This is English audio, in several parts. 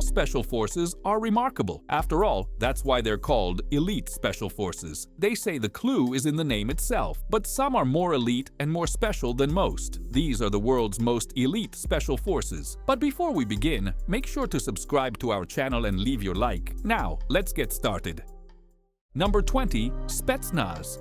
special forces are remarkable. After all, that's why they're called elite special forces. They say the clue is in the name itself, but some are more elite and more special than most. These are the world's most elite special forces. But before we begin, make sure to subscribe to our channel and leave your like. Now, let's get started. Number 20. Spetsnaz.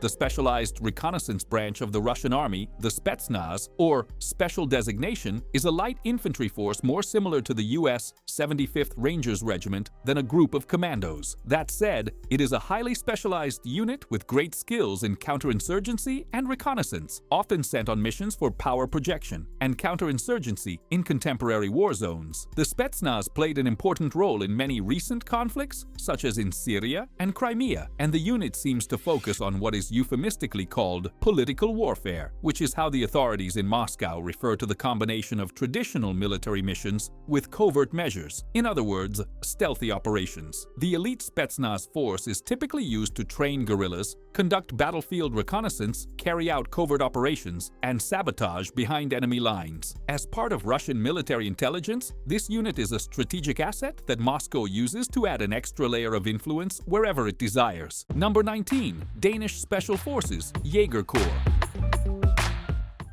The specialized reconnaissance branch of the Russian army, the Spetsnaz, or Special Designation, is a light infantry force more similar to the U.S. 75th Rangers Regiment than a group of commandos. That said, it is a highly specialized unit with great skills in counterinsurgency and reconnaissance, often sent on missions for power projection and counterinsurgency in contemporary war zones. The Spetsnaz played an important role in many recent conflicts, such as in Syria and Crimea, and the unit seems to focus on what is euphemistically called political warfare, which is how the authorities in Moscow refer to the combination of traditional military missions with covert measures, in other words, stealthy operations. The elite Spetsnaz force is typically used to train guerrillas, conduct battlefield reconnaissance, carry out covert operations, and sabotage behind enemy lines. As part of Russian military intelligence, this unit is a strategic asset that Moscow uses to add an extra layer of influence wherever it desires. Number 19. Danish Special Forces, Jaeger Corps.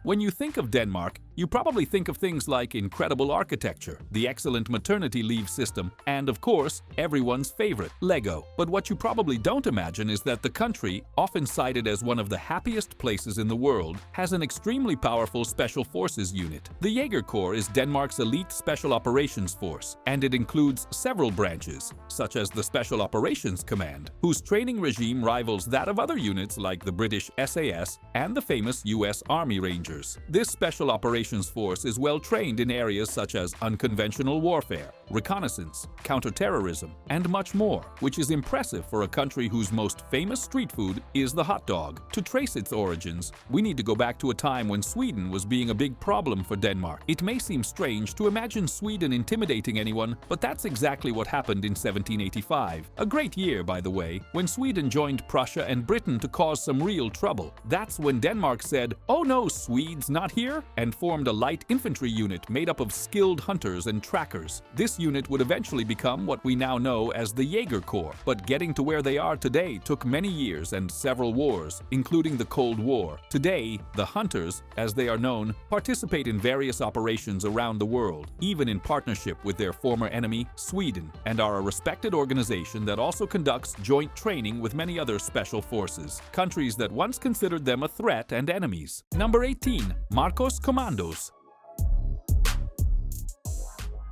When you think of Denmark, you probably think of things like incredible architecture, the excellent maternity leave system, and of course, everyone's favorite, Lego. But what you probably don't imagine is that the country, often cited as one of the happiest places in the world, has an extremely powerful special forces unit. The Jaeger Corps is Denmark's elite special operations force, and it includes several branches, such as the Special Operations Command, whose training regime rivals that of other units like the British SAS and the famous US Army Rangers. This special operations force is well trained in areas such as unconventional warfare, reconnaissance, counterterrorism, and much more, which is impressive for a country whose most famous street food is the hot dog. To trace its origins, we need to go back to a time when Sweden was being a big problem for Denmark. It may seem strange to imagine Sweden intimidating anyone, but that's exactly what happened in 1785. A great year, by the way, when Sweden joined Prussia and Britain to cause some real trouble. That's when Denmark said, "Oh no, Swedes, not here," and formed a light infantry unit made up of skilled hunters and trackers. This unit would eventually become what we now know as the Jaeger Corps, but getting to where they are today took many years and several wars, including the Cold War. Today, the hunters, as they are known, participate in various operations around the world, even in partnership with their former enemy, Sweden, and are a respected organization that also conducts joint training with many other special forces, countries that once considered them a threat and enemies. Number 18. Marcos Commandos.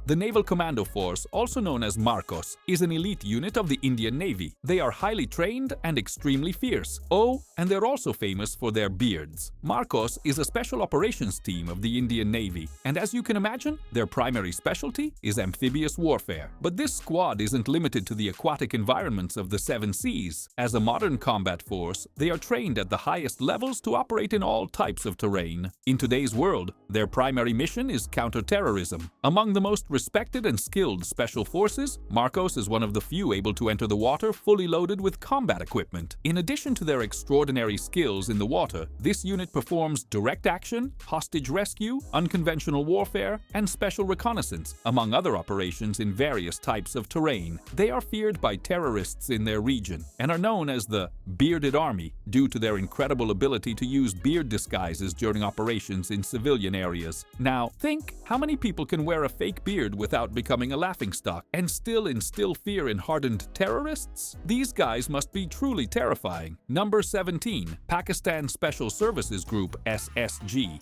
The Naval Commando Force, also known as Marcos, is an elite unit of the Indian Navy. They are highly trained and extremely fierce. Oh, and they're also famous for their beards. Marcos is a special operations team of the Indian Navy, and as you can imagine, their primary specialty is amphibious warfare. But this squad isn't limited to the aquatic environments of the seven seas. As a modern combat force, they are trained at the highest levels to operate in all types of terrain. In today's world, their primary mission is counterterrorism. Among the most respected and skilled special forces, Marcos is one of the few able to enter the water fully loaded with combat equipment. In addition to their extraordinary skills in the water, this unit performs direct action, hostage rescue, unconventional warfare, and special reconnaissance, among other operations in various types of terrain. They are feared by terrorists in their region and are known as the Bearded Army due to their incredible ability to use beard disguises during operations in civilian areas. Now, think how many people can wear a fake beard without becoming a laughingstock and still instill fear in hardened terrorists? These guys must be truly terrifying. Number 17. Pakistan Special Services Group, SSG.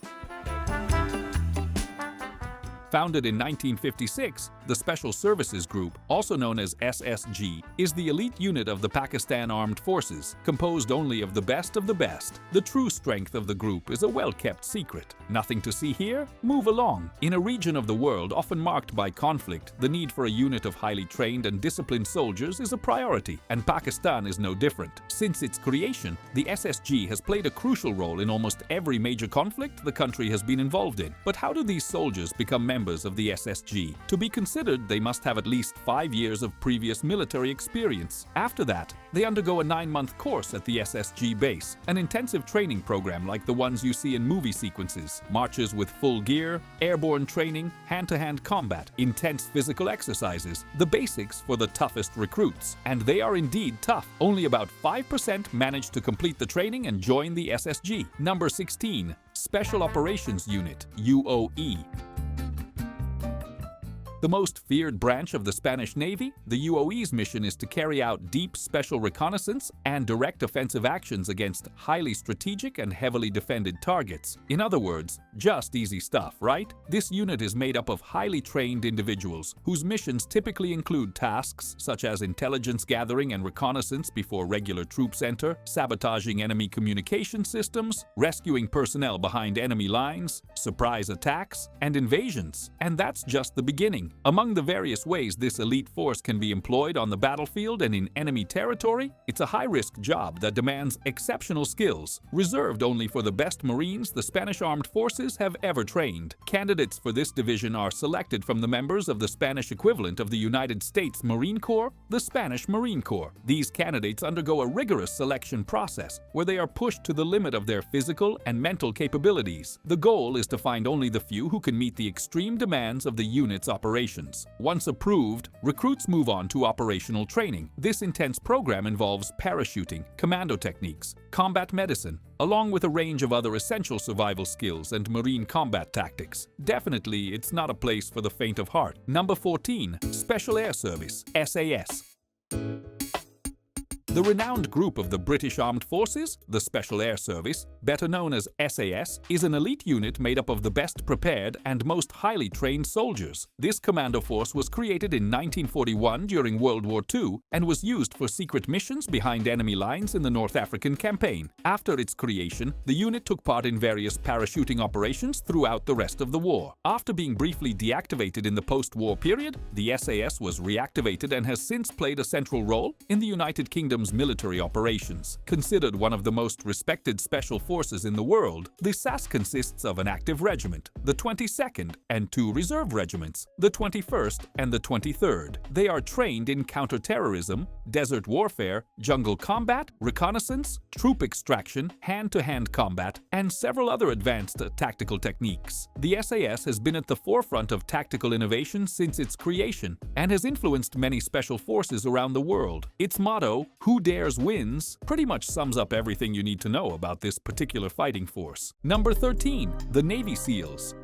Founded in 1956, the Special Services Group, also known as SSG, is the elite unit of the Pakistan Armed Forces, composed only of the best of the best. The true strength of the group is a well-kept secret. Nothing to see here? Move along. In a region of the world often marked by conflict, the need for a unit of highly trained and disciplined soldiers is a priority, and Pakistan is no different. Since its creation, the SSG has played a crucial role in almost every major conflict the country has been involved in. But how do these soldiers become members members of the SSG. To be considered, they must have at least 5 years of previous military experience. After that, they undergo a 9-month course at the SSG base, an intensive training program like the ones you see in movie sequences, marches with full gear, airborne training, hand-to-hand combat, intense physical exercises, the basics for the toughest recruits. And they are indeed tough. Only about 5% manage to complete the training and join the SSG. Number 16. Special Operations Unit, UOE. The most feared branch of the Spanish Navy, the UOE's mission is to carry out deep special reconnaissance and direct offensive actions against highly strategic and heavily defended targets. In other words, just easy stuff, right? This unit is made up of highly trained individuals whose missions typically include tasks such as intelligence gathering and reconnaissance before regular troops enter, sabotaging enemy communication systems, rescuing personnel behind enemy lines, surprise attacks, and invasions. And that's just the beginning. Among the various ways this elite force can be employed on the battlefield and in enemy territory, it's a high-risk job that demands exceptional skills, reserved only for the best Marines the Spanish Armed Forces have ever trained. Candidates for this division are selected from the members of the Spanish equivalent of the United States Marine Corps, the Spanish Marine Corps. These candidates undergo a rigorous selection process where they are pushed to the limit of their physical and mental capabilities. The goal is to find only the few who can meet the extreme demands of the unit's operations. Once approved, recruits move on to operational training. This intense program involves parachuting, commando techniques, combat medicine, along with a range of other essential survival skills and marine combat tactics. Definitely, it's not a place for the faint of heart. Number 14. Special Air Service, SAS. The renowned group of the British Armed Forces, the Special Air Service, better known as SAS, is an elite unit made up of the best prepared and most highly trained soldiers. This commando force was created in 1941 during World War II and was used for secret missions behind enemy lines in the North African campaign. After its creation, the unit took part in various parachuting operations throughout the rest of the war. After being briefly deactivated in the post-war period, the SAS was reactivated and has since played a central role in the United Kingdom's military operations. Considered one of the most respected special forces in the world, the SAS consists of an active regiment, the 22nd, and 2 reserve regiments, the 21st and the 23rd. They are trained in counterterrorism, desert warfare, jungle combat, reconnaissance, troop extraction, hand-to-hand combat, and several other advanced tactical techniques. The SAS has been at the forefront of tactical innovation since its creation and has influenced many special forces around the world. Its motto, "Who dares wins," pretty much sums up everything you need to know about this particular fighting force. Number 13. The Navy SEALs.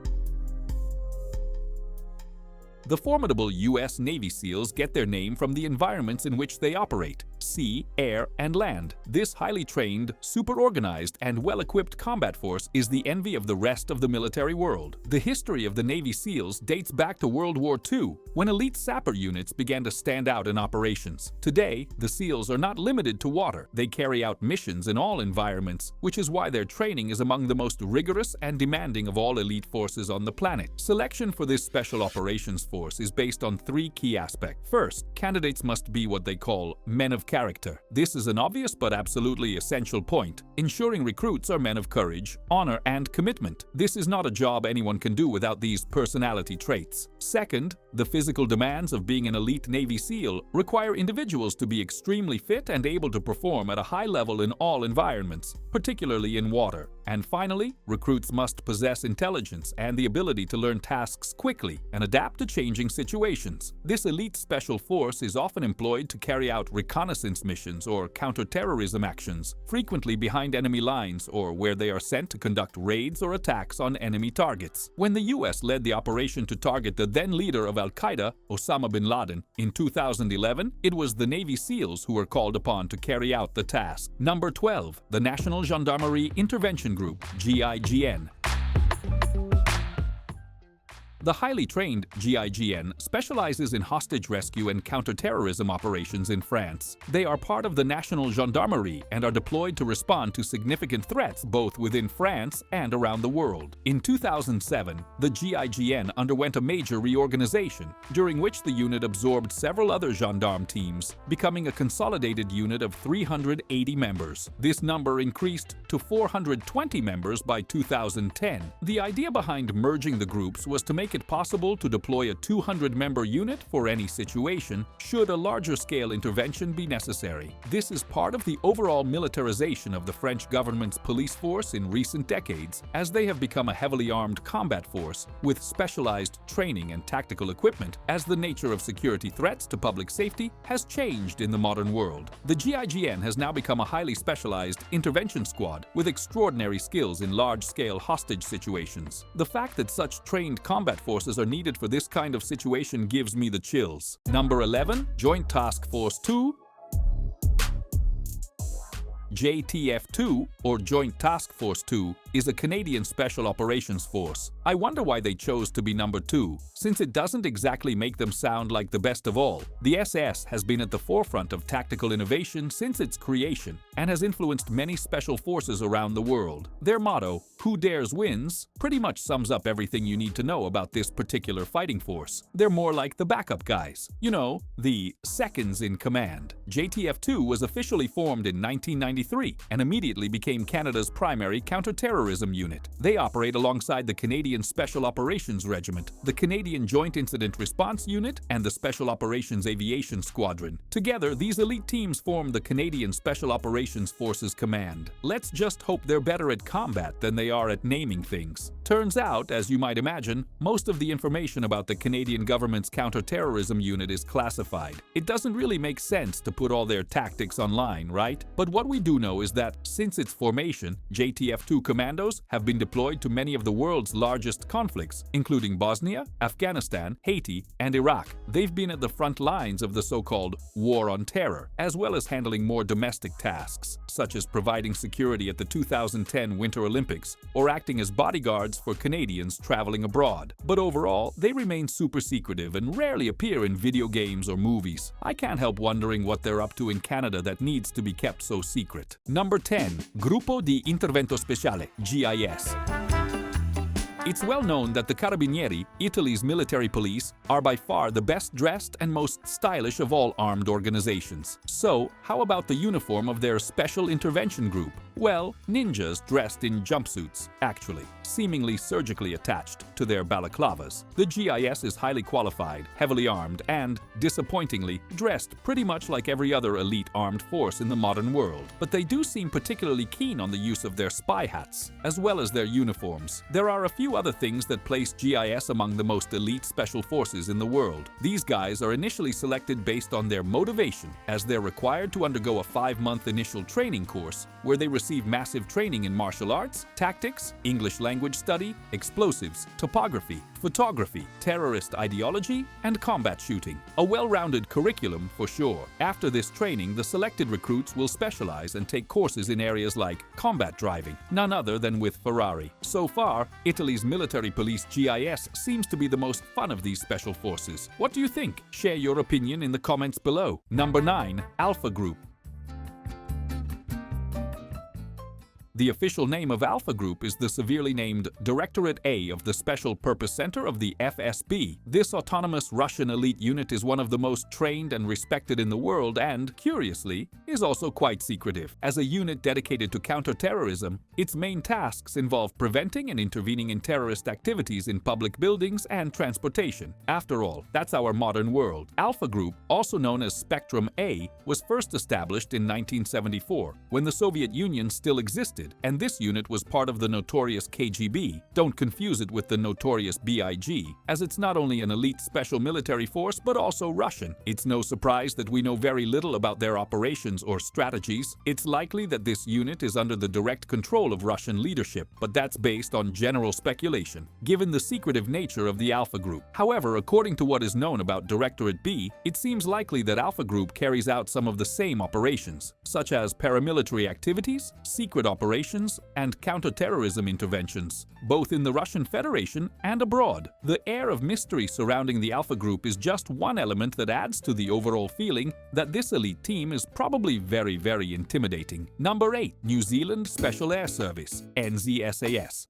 The formidable U.S. Navy SEALs get their name from the environments in which they operate: sea, air, and land. This highly trained, super-organized, and well-equipped combat force is the envy of the rest of the military world. The history of the Navy SEALs dates back to World War II, when elite sapper units began to stand out in operations. Today, the SEALs are not limited to water. They carry out missions in all environments, which is why their training is among the most rigorous and demanding of all elite forces on the planet. Selection for this special operations force is based on 3 key aspects. First, candidates must be what they call men of character. This is an obvious but absolutely essential point, ensuring recruits are men of courage, honor, and commitment. This is not a job anyone can do without these personality traits. Second, the physical demands of being an elite Navy SEAL require individuals to be extremely fit and able to perform at a high level in all environments, particularly in water. And finally, recruits must possess intelligence and the ability to learn tasks quickly and adapt to changing situations. This elite special force is often employed to carry out reconnaissance missions or counterterrorism actions, frequently behind enemy lines or where they are sent to conduct raids or attacks on enemy targets. When the US led the operation to target the then leader of Al-Qaeda, Osama bin Laden, in 2011, it was the Navy SEALs who were called upon to carry out the task. Number 12. The National Gendarmerie Intervention Group, GIGN. The highly trained GIGN specializes in hostage rescue and counterterrorism operations in France. They are part of the National Gendarmerie and are deployed to respond to significant threats both within France and around the world. In 2007, the GIGN underwent a major reorganization, during which the unit absorbed several other gendarme teams, becoming a consolidated unit of 380 members. This number increased to 420 members by 2010. The idea behind merging the groups was to make make it possible to deploy a 200-member unit for any situation should a larger-scale intervention be necessary. This is part of the overall militarization of the French government's police force in recent decades, as they have become a heavily armed combat force with specialized training and tactical equipment as the nature of security threats to public safety has changed in the modern world. The GIGN has now become a highly specialized intervention squad with extraordinary skills in large-scale hostage situations. The fact that such trained combat forces are needed for this kind of situation gives me the chills. Number 11. Joint Task Force 2, JTF-2, or Joint Task Force 2, is a Canadian Special Operations Force. I wonder why they chose to be number 2, since it doesn't exactly make them sound like the best of all. The SS has been at the forefront of tactical innovation since its creation and has influenced many special forces around the world. Their motto, "Who dares wins," pretty much sums up everything you need to know about this particular fighting force. They're more like the backup guys. You know, the seconds in command. JTF-2 was officially formed in 1993 and immediately became Canada's primary counter-terrorism unit. They operate alongside the Canadian Special Operations Regiment, the Canadian Joint Incident Response Unit, and the Special Operations Aviation Squadron. Together, these elite teams form the Canadian Special Operations Forces Command. Let's just hope they're better at combat than they are at naming things. Turns out, as you might imagine, most of the information about the Canadian government's counter-terrorism unit is classified. It doesn't really make sense to put all their tactics online, right? But what we do know is that, since its formation, JTF-2 commandos have been deployed to many of the world's largest conflicts, including Bosnia, Afghanistan, Haiti, and Iraq. They've been at the front lines of the so-called War on Terror, as well as handling more domestic tasks, such as providing security at the 2010 Winter Olympics, or acting as bodyguards for Canadians traveling abroad. But overall, they remain super secretive and rarely appear in video games or movies. I can't help wondering what they're up to in Canada that needs to be kept so secret. Number 10. Gruppo di Intervento Speciale, GIS. It's well known that the Carabinieri, Italy's military police, are by far the best dressed and most stylish of all armed organizations. So, how about the uniform of their Special Intervention Group? Well, ninjas dressed in jumpsuits, actually, seemingly surgically attached to their balaclavas. The GIS is highly qualified, heavily armed, and, disappointingly, dressed pretty much like every other elite armed force in the modern world. But they do seem particularly keen on the use of their spy hats, as well as their uniforms. There are a few other things that place GIS among the most elite special forces in the world. These guys are initially selected based on their motivation, as they're required to undergo a 5-month initial training course where they receive massive training in martial arts, tactics, English language study, explosives, topography, photography, terrorist ideology, and combat shooting. A well-rounded curriculum for sure. After this training, the selected recruits will specialize and take courses in areas like combat driving, none other than with Ferrari. So far, Italy's military police GIS seems to be the most fun of these special forces. What do you think? Share your opinion in the comments below. Number 9. Alpha Group. The official name of Alpha Group is the severely named Directorate A of the Special Purpose Center of the FSB. This autonomous Russian elite unit is one of the most trained and respected in the world and, curiously, is also quite secretive. As a unit dedicated to counterterrorism, its main tasks involve preventing and intervening in terrorist activities in public buildings and transportation. After all, that's our modern world. Alpha Group, also known as Spectrum A, was first established in 1974, when the Soviet Union still existed, and this unit was part of the notorious KGB. Don't confuse it with the notorious BIG, as it's not only an elite special military force but also Russian. It's no surprise that we know very little about their operations or strategies. It's likely that this unit is under the direct control of Russian leadership, but that's based on general speculation, given the secretive nature of the Alpha Group. However, according to what is known about Directorate B, it seems likely that Alpha Group carries out some of the same operations, such as paramilitary activities, secret operations, and counterterrorism interventions, both in the Russian Federation and abroad. The air of mystery surrounding the Alpha Group is just one element that adds to the overall feeling that this elite team is probably very, very intimidating. Number 8. New Zealand Special Air Service, NZSAS.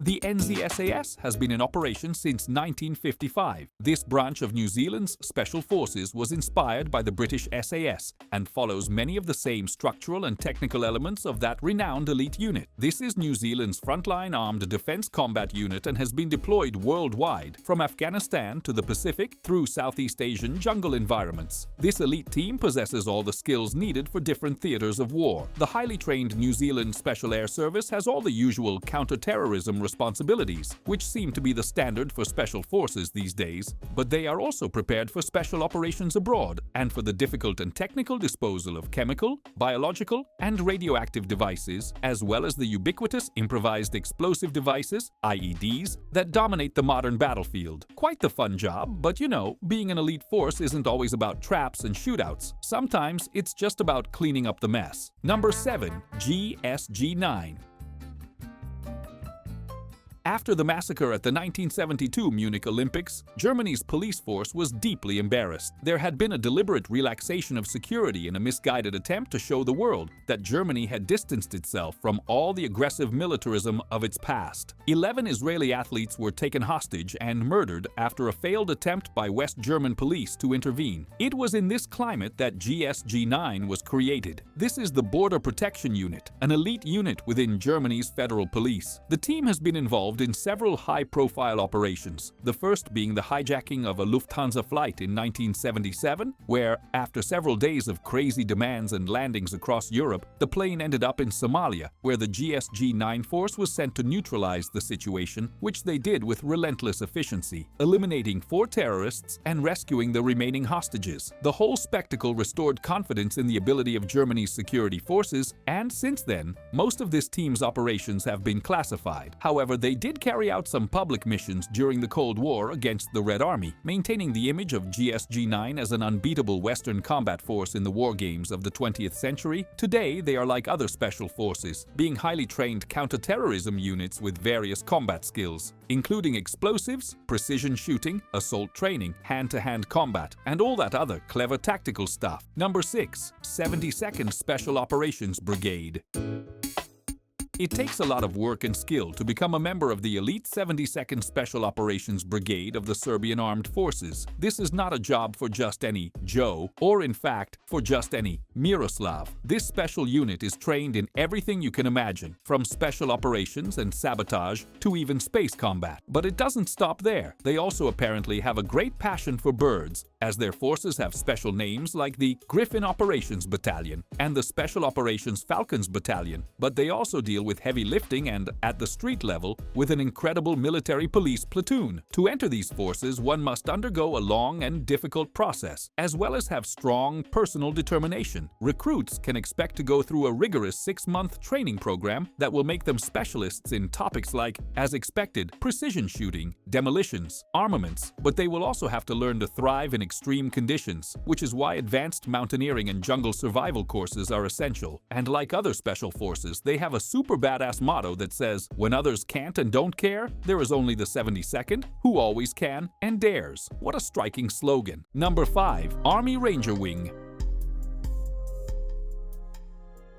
The NZSAS has been in operation since 1955. This branch of New Zealand's Special Forces was inspired by the British SAS and follows many of the same structural and technical elements of that renowned elite unit. This is New Zealand's frontline armed defense combat unit and has been deployed worldwide, from Afghanistan to the Pacific through Southeast Asian jungle environments. This elite team possesses all the skills needed for different theaters of war. The highly trained New Zealand Special Air Service has all the usual counter-terrorism responsibilities, which seem to be the standard for special forces these days, but they are also prepared for special operations abroad and for the difficult and technical disposal of chemical, biological, and radioactive devices, as well as the ubiquitous improvised explosive devices, IEDs, that dominate the modern battlefield. Quite the fun job, but you know, being an elite force isn't always about traps and shootouts. Sometimes it's just about cleaning up the mess. Number 7. GSG-9. After the massacre at the 1972 Munich Olympics, Germany's police force was deeply embarrassed. There had been a deliberate relaxation of security in a misguided attempt to show the world that Germany had distanced itself from all the aggressive militarism of its past. 11 Israeli athletes were taken hostage and murdered after a failed attempt by West German police to intervene. It was in this climate that GSG-9 was created. This is the Border Protection Unit, an elite unit within Germany's federal police. The team has been involved in several high-profile operations, the first being the hijacking of a Lufthansa flight in 1977, where, after several days of crazy demands and landings across Europe, the plane ended up in Somalia, where the GSG-9 force was sent to neutralize the situation, which they did with relentless efficiency, eliminating 4 terrorists and rescuing the remaining hostages. The whole spectacle restored confidence in the ability of Germany's security forces, and since then, most of this team's operations have been classified. However, they did carry out some public missions during the Cold War against the Red Army, maintaining the image of GSG-9 as an unbeatable Western combat force in the war games of the 20th century. Today, they are like other special forces, being highly trained counter-terrorism units with various combat skills, including explosives, precision shooting, assault training, hand-to-hand combat, and all that other clever tactical stuff. Number 6. 72nd Special Operations Brigade. It takes a lot of work and skill to become a member of the elite 72nd Special Operations Brigade of the Serbian Armed Forces. This is not a job for just any Joe, or in fact, for just any Miroslav. This special unit is trained in everything you can imagine, from special operations and sabotage to even space combat. But it doesn't stop there. They also apparently have a great passion for birds, as their forces have special names like the Griffin Operations Battalion and the Special Operations Falcons Battalion, but they also deal with heavy lifting and, at the street level, with an incredible military police platoon. To enter these forces, one must undergo a long and difficult process, as well as have strong personal determination. Recruits can expect to go through a rigorous 6-month training program that will make them specialists in topics like, as expected, precision shooting, demolitions, armaments, but they will also have to learn to thrive in extreme conditions, which is why advanced mountaineering and jungle survival courses are essential. And like other special forces, they have a super badass motto that says, when others can't and don't care, there is only the 72nd, who always can and dares. What a striking slogan. Number 5. Army Ranger Wing.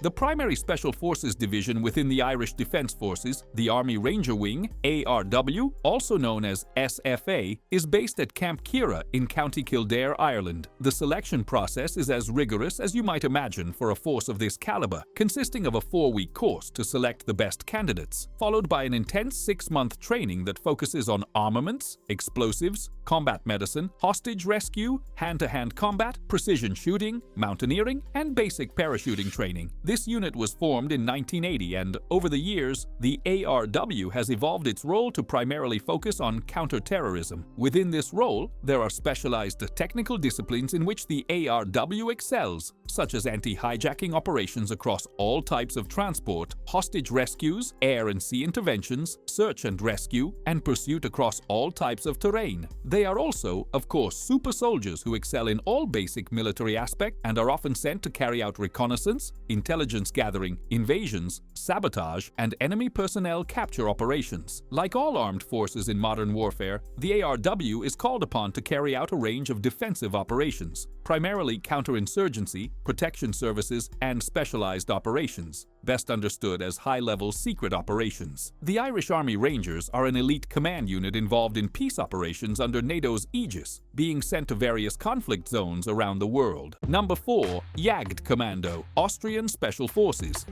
The primary Special Forces division within the Irish Defence Forces, the Army Ranger Wing, ARW, also known as SFA, is based at Camp Kira in County Kildare, Ireland. The selection process is as rigorous as you might imagine for a force of this caliber, consisting of a 4-week course to select the best candidates, followed by an intense 6-month training that focuses on armaments, explosives, combat medicine, hostage rescue, hand-to-hand combat, precision shooting, mountaineering, and basic parachuting training. This unit was formed in 1980 and, over the years, the ARW has evolved its role to primarily focus on counter-terrorism. Within this role, there are specialized technical disciplines in which the ARW excels, such as anti-hijacking operations across all types of transport, hostage rescues, air and sea interventions, search and rescue, and pursuit across all types of terrain. They are also, of course, super soldiers who excel in all basic military aspects and are often sent to carry out reconnaissance, intelligence gathering, invasions, sabotage, and enemy personnel capture operations. Like all armed forces in modern warfare, the ARW is called upon to carry out a range of defensive operations, primarily counterinsurgency, protection services, and specialized operations, best understood as high-level secret operations. The Irish Army Rangers are an elite command unit involved in peace operations under NATO's aegis, being sent to various conflict zones around the world. Number 4. Jagdkommando, Austrian Special Forces.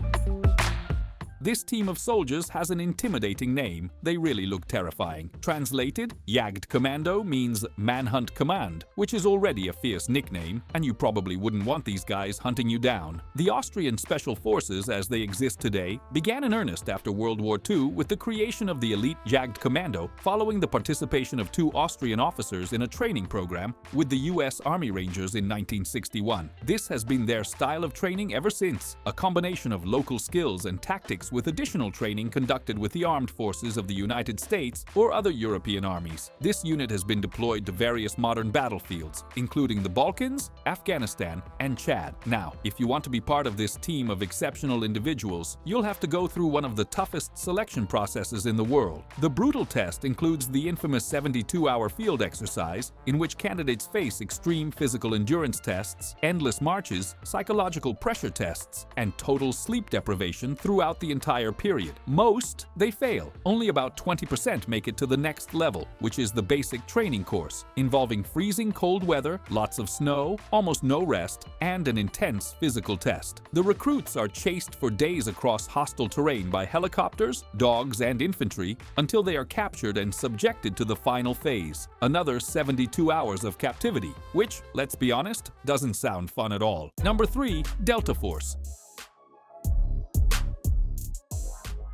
This team of soldiers has an intimidating name. They really look terrifying. Translated, Jagdkommando means manhunt command, which is already a fierce nickname, and you probably wouldn't want these guys hunting you down. The Austrian Special Forces, as they exist today, began in earnest after World War II with the creation of the elite Jagdkommando following the participation of 2 Austrian officers in a training program with the U.S. Army Rangers in 1961. This has been their style of training ever since, a combination of local skills and tactics with additional training conducted with the armed forces of the United States or other European armies. This unit has been deployed to various modern battlefields, including the Balkans, Afghanistan, and Chad. Now, if you want to be part of this team of exceptional individuals, you'll have to go through one of the toughest selection processes in the world. The brutal test includes the infamous 72-hour field exercise, in which candidates face extreme physical endurance tests, endless marches, psychological pressure tests, and total sleep deprivation throughout the entire period. Most, they fail. Only about 20% make it to the next level, which is the basic training course, involving freezing cold weather, lots of snow, almost no rest, and an intense physical test. The recruits are chased for days across hostile terrain by helicopters, dogs, and infantry until they are captured and subjected to the final phase, another 72 hours of captivity, which, let's be honest, doesn't sound fun at all. Number 3. Delta Force.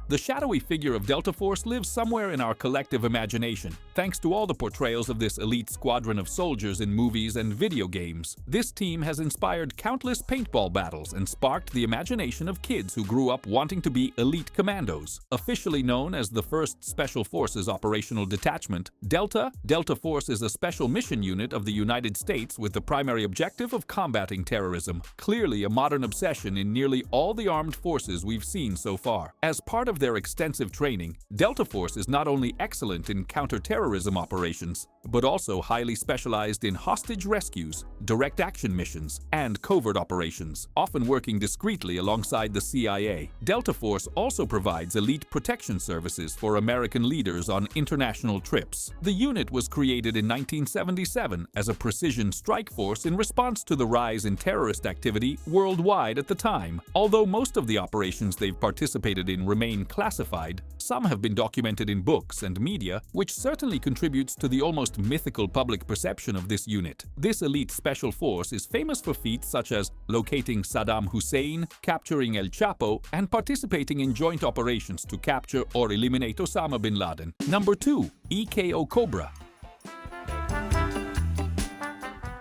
The shadowy figure of Delta Force lives somewhere in our collective imagination, thanks to all the portrayals of this elite squadron of soldiers in movies and video games. This team has inspired countless paintball battles and sparked the imagination of kids who grew up wanting to be elite commandos. Officially known as the 1st Special Forces Operational Detachment, Delta Force is a special mission unit of the United States with the primary objective of combating terrorism, clearly a modern obsession in nearly all the armed forces we've seen so far. As part of their extensive training, Delta Force is not only excellent in counter-terrorism operations, but also highly specialized in hostage rescues, direct action missions, and covert operations, often working discreetly alongside the CIA. Delta Force also provides elite protection services for American leaders on international trips. The unit was created in 1977 as a precision strike force in response to the rise in terrorist activity worldwide at the time. Although most of the operations they've participated in remain classified, some have been documented in books and media, which certainly contributes to the almost mythical public perception of this unit. This elite special force is famous for feats such as locating Saddam Hussein, capturing El Chapo, and participating in joint operations to capture or eliminate Osama bin Laden. Number 2. EKO Cobra.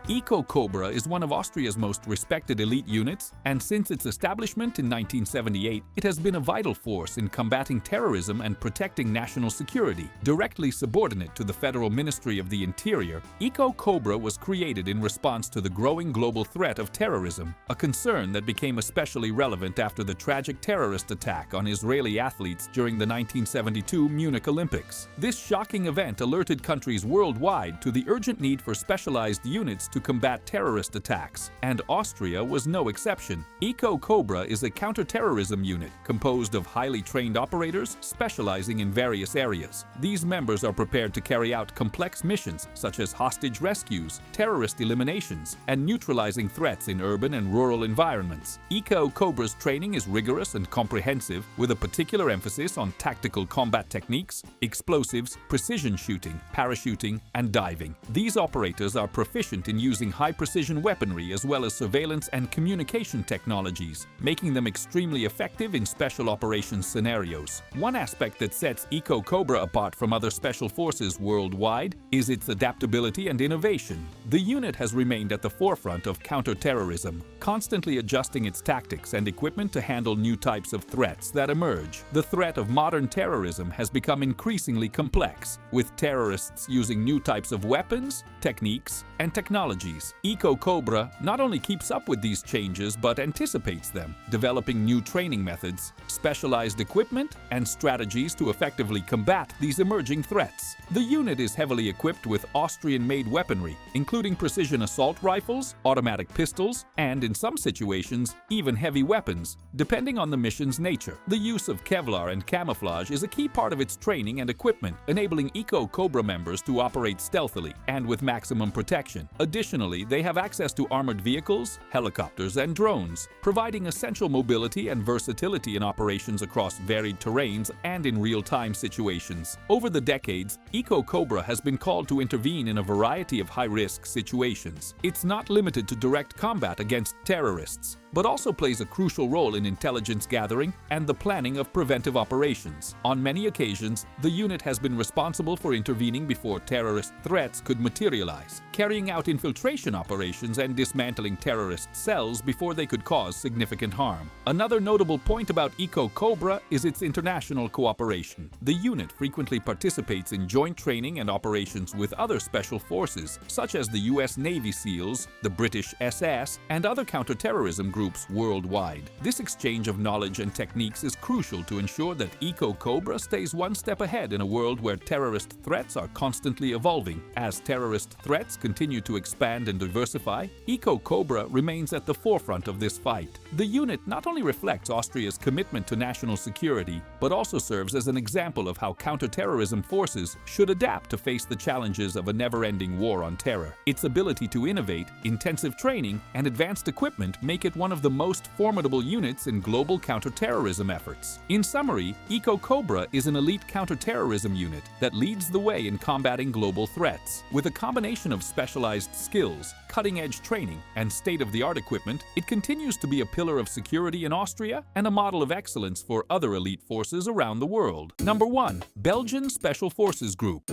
EKO Cobra is one of Austria's most respected elite units, and since its establishment in 1978, it has been a vital force in combating terrorism and protecting national security. Directly subordinate to the Federal Ministry of the Interior, EKO Cobra was created in response to the growing global threat of terrorism, a concern that became especially relevant after the tragic terrorist attack on Israeli athletes during the 1972 Munich Olympics. This shocking event alerted countries worldwide to the urgent need for specialized units to combat terrorist attacks, and Austria was no exception. EKO Cobra is a counter-terrorism unit composed of highly trained operators specializing in various areas. These members are prepared to carry out complex missions such as hostage rescues, terrorist eliminations, and neutralizing threats in urban and rural environments. EKO Cobra's training is rigorous and comprehensive, with a particular emphasis on tactical combat techniques, explosives, precision shooting, parachuting, and diving. These operators are proficient in using high-precision weaponry as well as surveillance and communication technologies, making them extremely effective in special operations scenarios. One aspect that sets EKO Cobra apart from other special forces worldwide is its adaptability and innovation. The unit has remained at the forefront of counter-terrorism, constantly adjusting its tactics and equipment to handle new types of threats that emerge. The threat of modern terrorism has become increasingly complex, with terrorists using new types of weapons, techniques, and technologies. EKO Cobra not only keeps up with these changes but anticipates them, developing new training methods, specialized equipment, and strategies to effectively combat these emerging threats. The unit is heavily equipped with Austrian-made weaponry, including including precision assault rifles, automatic pistols, and in some situations, even heavy weapons, depending on the mission's nature. The use of Kevlar and camouflage is a key part of its training and equipment, enabling Eco-Cobra members to operate stealthily and with maximum protection. Additionally, they have access to armored vehicles, helicopters, and drones, providing essential mobility and versatility in operations across varied terrains and in real-time situations. Over the decades, Eco-Cobra has been called to intervene in a variety of high-risk situations. It's not limited to direct combat against terrorists, but also plays a crucial role in intelligence gathering and the planning of preventive operations. On many occasions, the unit has been responsible for intervening before terrorist threats could materialize, carrying out infiltration operations and dismantling terrorist cells before they could cause significant harm. Another notable point about Eco-Cobra is its international cooperation. The unit frequently participates in joint training and operations with other special forces, such as the US Navy SEALs, the British SS, and other counterterrorism groups worldwide. This exchange of knowledge and techniques is crucial to ensure that Eco-Cobra stays one step ahead in a world where terrorist threats are constantly evolving. As terrorist threats continue to expand and diversify, Eco-Cobra remains at the forefront of this fight. The unit not only reflects Austria's commitment to national security, but also serves as an example of how counterterrorism forces should adapt to face the challenges of a never-ending war on terror. Its ability to innovate, intensive training, and advanced equipment make it one of the most formidable units in global counterterrorism efforts. In summary, Eco-Cobra is an elite counterterrorism unit that leads the way in combating global threats. With a combination of specialized skills, cutting-edge training, and state-of-the-art equipment, it continues to be a pillar of security in Austria and a model of excellence for other elite forces around the world. Number 1. Belgian Special Forces Group.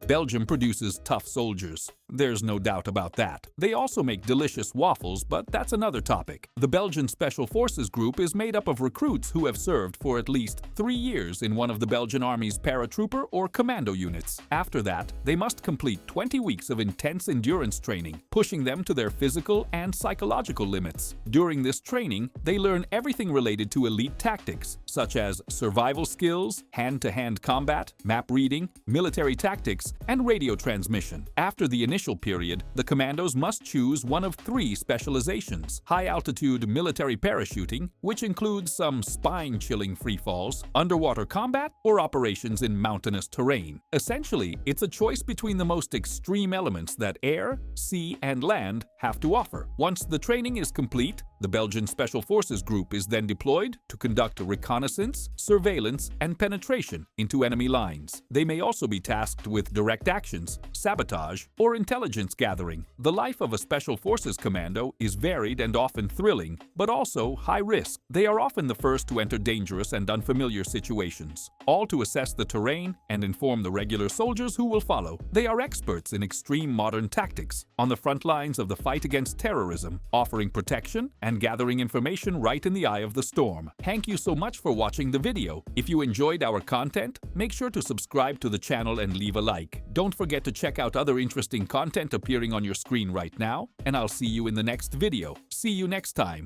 Belgium produces tough soldiers. There's no doubt about that. They also make delicious waffles, but that's another topic. The Belgian Special Forces Group is made up of recruits who have served for at least 3 years in one of the Belgian Army's paratrooper or commando units. After that, they must complete 20 weeks of intense endurance training, pushing them to their physical and psychological limits. During this training, they learn everything related to elite tactics, such as survival skills, hand-to-hand combat, map reading, military tactics, and radio transmission. After the initial period, the commandos must choose one of 3 specializations: high-altitude military parachuting, which includes some spine-chilling freefalls, underwater combat, or operations in mountainous terrain. Essentially, it's a choice between the most extreme elements that air, sea, and land have to offer. Once the training is complete, the Belgian Special Forces Group is then deployed to conduct reconnaissance, surveillance, and penetration into enemy lines. They may also be tasked with direct actions, sabotage, or intelligence gathering. The life of a Special Forces commando is varied and often thrilling, but also high risk. They are often the first to enter dangerous and unfamiliar situations, all to assess the terrain and inform the regular soldiers who will follow. They are experts in extreme modern tactics, on the front lines of the fight against terrorism, offering protection and gathering information right in the eye of the storm. Thank you so much for watching the video. If you enjoyed our content, make sure to subscribe to the channel and leave a like. Don't forget to check out other interesting content appearing on your screen right now, and I'll see you in the next video. See you next time.